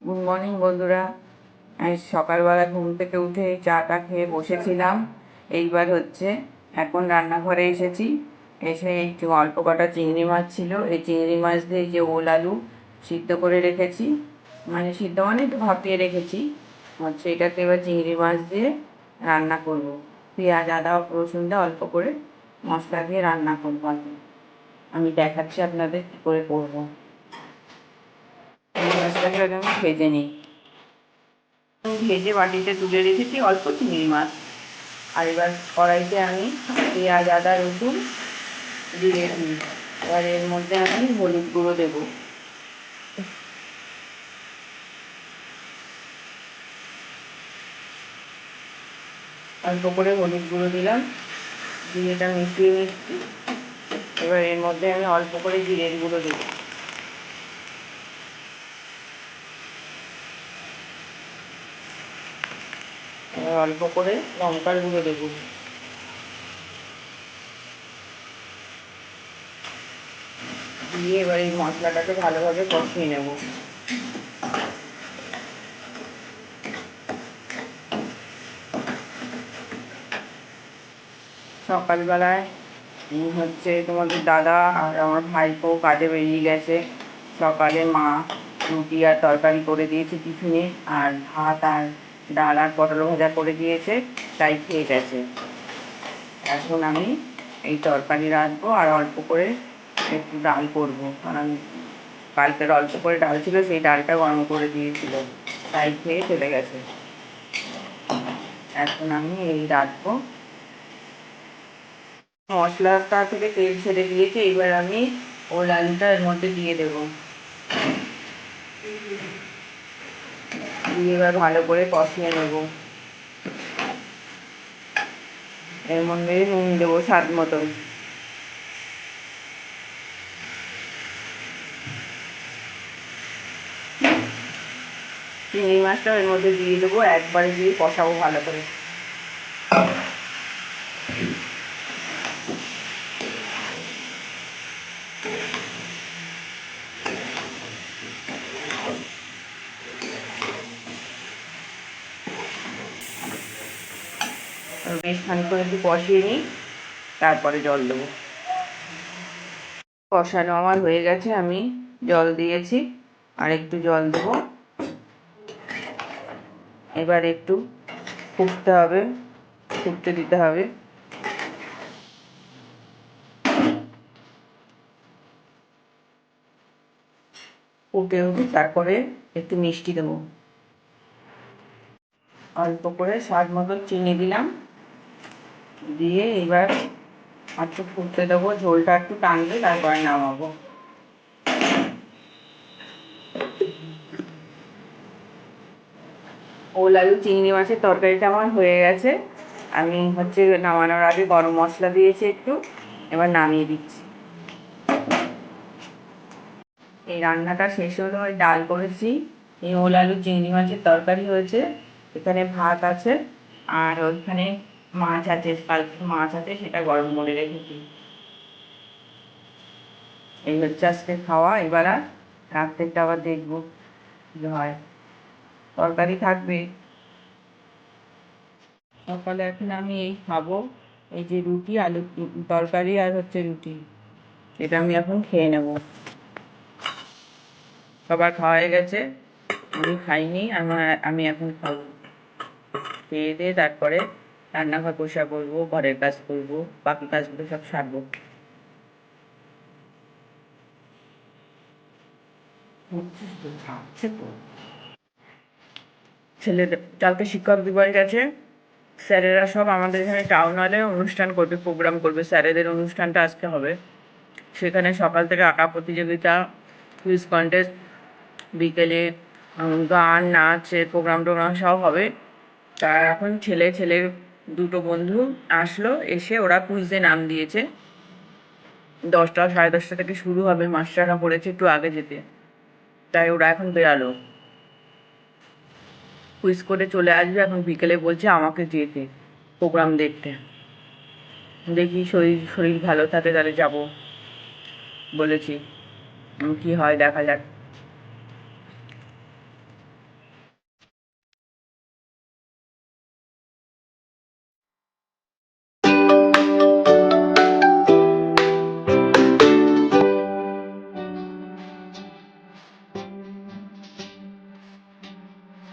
Good morning বন্ধুরা। আমি সকালবেলা ঘুম থেকে উঠে চাটা খেয়ে বসেছিলাম। এইবার এখন রান্নাঘরে এসেছি। এসে এই অল্প কটা চিংড়ি মাছ ছিল, এই চিংড়ি মাছ দিয়ে যে ওল আলু সিদ্ধ করে রেখেছি, মানে সিদ্ধ মানে একটু ভাপিয়ে রেখেছি, এটাতে এবার চিংড়ি মাছ দিয়ে রান্না করব। পেঁয়াজ আদা রসুন দিয়ে অল্প করে মশলা দিয়ে রান্না করবো। আমি দেখাচ্ছি আপনাদের কী করে করবো। মাছটাকে আমি ভেজে নিই। ভেজে বাটিতে তুলে রেখেছি অল্প চিংড়ি মাছ। আর এবার কড়াইতে আমি পেঁয়াজ আদা রসুন দিয়ে দিই। এবার এর মধ্যে আমি হলুদ গুঁড়ো দেবো। অল্প করে হলুদ গুঁড়ো দিলাম, দিয়ে এটা মিশিয়ে নিচ্ছি। এবার এর মধ্যে আমি অল্প করে জিরের গুঁড়ো দেবো। এবার অল্প করে লঙ্কার গুঁড়ো দেবো। দিয়ে এবার এই মশলাটাকে ভালোভাবে কষিয়ে নেব। সকালবেলায় তোমাদের দাদা আর আমার ভাইপো কাজে বেরিয়ে গেছে। সকালে মা রুটি আর তরকারি করে দিয়েছে টিফিনে, আর ভাত আর ডাল আর পটল ভাজা করে দিয়েছে, তাই খেয়ে গেছে। এখন আমি এই তরকারি রাখবো আর অল্প করে একটু ডাল করবো, কারণ কালকের অল্প করে ডাল ছিল, সেই ডালটা গরম করে দিয়েছিল, তাই খেয়ে চলে গেছে। এখন আমি এই রাখবো। মশলাটা থেকে তেল ছেড়ে দিয়েছে, এবার আমি ওল আলুটা এর মধ্যে দিয়ে দেবো। দিয়ে এবার ভালো করে কষিয়ে নেব। এর মধ্যে নুন দেবো স্বাদ মতন। চিংড়ি মাছটাও এর মধ্যে দিয়ে দেবো, একবারে দিয়ে কষাবো ভালো করে। বেশ খানিকক্ষণ একটু কষিয়ে নিই, তারপরে জল দেবো। কষানো আমার হয়ে গেছে, আমি জল দিয়েছি, আর একটু জল দেবো। এবার একটু ফুটতে হবে, ফুটতে দিতে হবে। ফুটে উঠে তারপরে একটু মিষ্টি দেবো, অল্প করে স্বাদ মতো চিনি দিলাম। দিয়ে এবার একটু ফুটতে দেবো, ঝোলটা একটু টানলে তারপরে নামাবো। ওল আলু চিংড়ি মাছের তরকারিটা আমার হয়ে গেছে। আমি নামানোর আগে গরম মশলা দিয়েছি একটু, এবার নামিয়ে দিচ্ছি। এই রান্নাটা শেষ হলো, ওই ডাল করেছি, এই ওল আলু চিংড়ি মাছের তরকারি হয়েছে, এখানে ভাত আছে, আর ওইখানে মাছ আছে, কালকে মাছ আছে, সেটা গরম করে রেখেছি। এই আজকে খাওয়া। এবার আর রাত্রেরটা আবার দেখবো কি হয়, তরকারি থাকবে। সকালে এখন আমি এই খাবো, এই যে রুটি আলু তরকারি আর রুটি, এটা আমি এখন খেয়ে নেব। সবার খাওয়া হয়ে গেছে, আমি খাইনি, আমি এখন খাবো। খেয়ে দিয়ে তারপরে রান্নাঘর পরিষ্কার করবো, ঘরের কাজ করবো, বাকি কাজগুলো সব সারবো। ছেলেদের কালকে শিক্ষক দিবস গেছে, স্যারেরা সব আমাদের এখানে টাউন হলে অনুষ্ঠান করবে, প্রোগ্রাম করবে। স্যারেদের অনুষ্ঠানটা আজকে হবে, সেখানে সকাল থেকে আঁকা প্রতিযোগিতা, কুইজ কন্টেস্ট, বিকেলে গান নাচের প্রোগ্রাম সব হবে। তা এখন ছেলের দুটো বন্ধু আসলো, এসে ওরা কুইজে নাম দিয়েছে। 10টা 10:30 থেকে শুরু হবে, মাস্টাররা বলেছে একটু আগে যেতে, তাই ওরা এখন বেরালো, কুইজ করে চলে আসবে। এখন বিকেলে বলছে আমাকে যেতে প্রোগ্রাম দেখতে। দেখি শরীর ভালো থাকে তাহলে যাব বলেছি, কি হয় দেখা যাক।